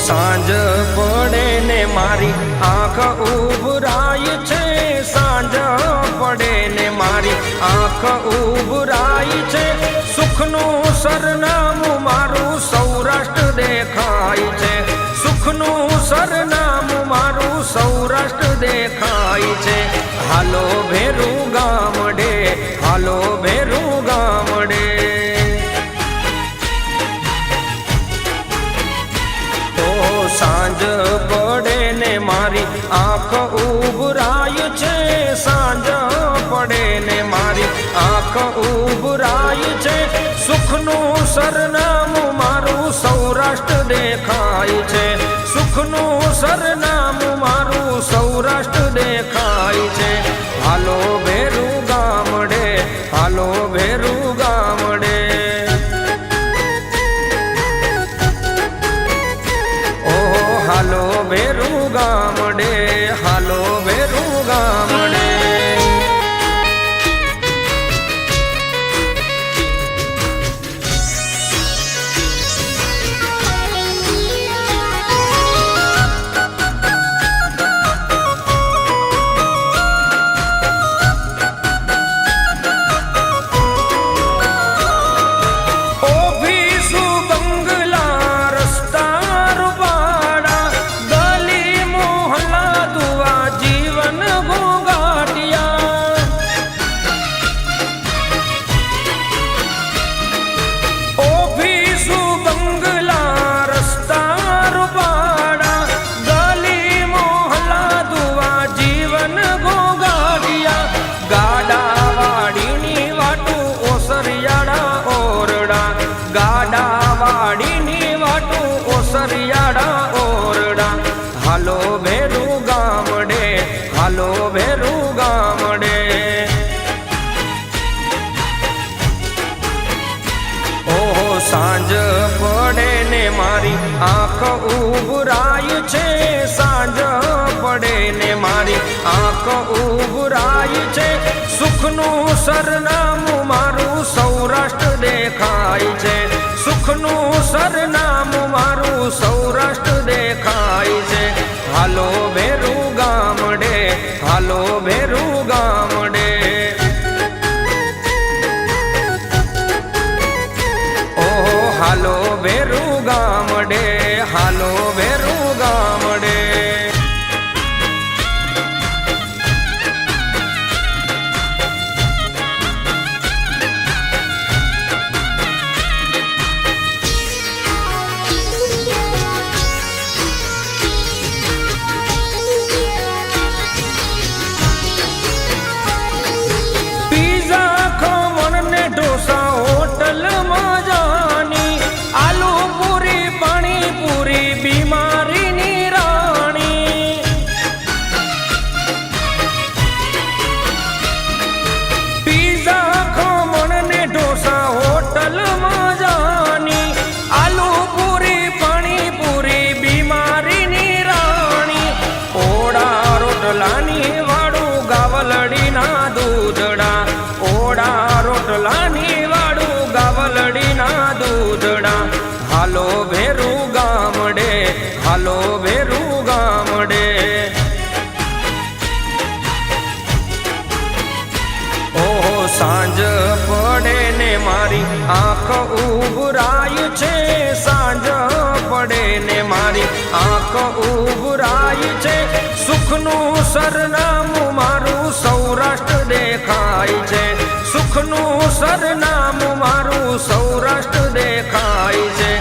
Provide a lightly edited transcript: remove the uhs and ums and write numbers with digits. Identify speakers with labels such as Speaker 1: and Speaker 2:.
Speaker 1: સાંજ પડે ને મારી આંખ ઉભરાય છે, સાંજ પડે ને મારી આંખ ઉભરાય છે, સુખનું સરનામું મારું સૌરાષ્ટ્ર દેખાય છે, સુખનું સરનામું મારું સૌરાષ્ટ્ર દેખાય છે। હાલો ભેરું ગામડે, હાલો ભેરું ગામડે, સાંજ પડે ને મારી આંખ ઉભરાય છે, સાંજ પડે ને મારી આંખ ઉભરાય છે, સુખનું સરનામું મારું સૌરાષ્ટ્ર દેખાય છે, સુખનું સરનામું મારું સૌરાષ્ટ્ર દેખાય છે। હાલો ભેરું ગામડે, હાલો ભેરું ગામડે, હાલો ભેરું ગામડે, હાલો ભેરું ગામડે। હાલો ભેરું ગામડે, હાલો ભેરું ગામડે, ઓહો સાંજ પડે ને મારી આંખ ઉભરાય છે, સાંજ પડે ને મારી આંખ ઉભરાય છે, સુખનું સરનામું મારું સૌરાષ્ટ્ર દેખાય છે, સુખનું સરનામું મારું સૌરાષ્ટ્ર દેખાય છે। હાલો ભેરું ગામડે, હાલો ભેરું ગામડે, ઓહો હાલો ભેરું ગામડે, હાલો ભેરું ગામડે। હાલો ભેરું ગામડે, હાલો ભેરું ગામડે, ઓહો સાંજ પડે ને મારી આંખ ઉભરાય છે, સાંજ પડે ને મારી આંખ ઉભરાય છે, સુખનું સરનામું મારું સૌરાષ્ટ્ર દેખાય છે, સુખનું સરનામું મારું સૌરાષ્ટ્ર દેખાય છે।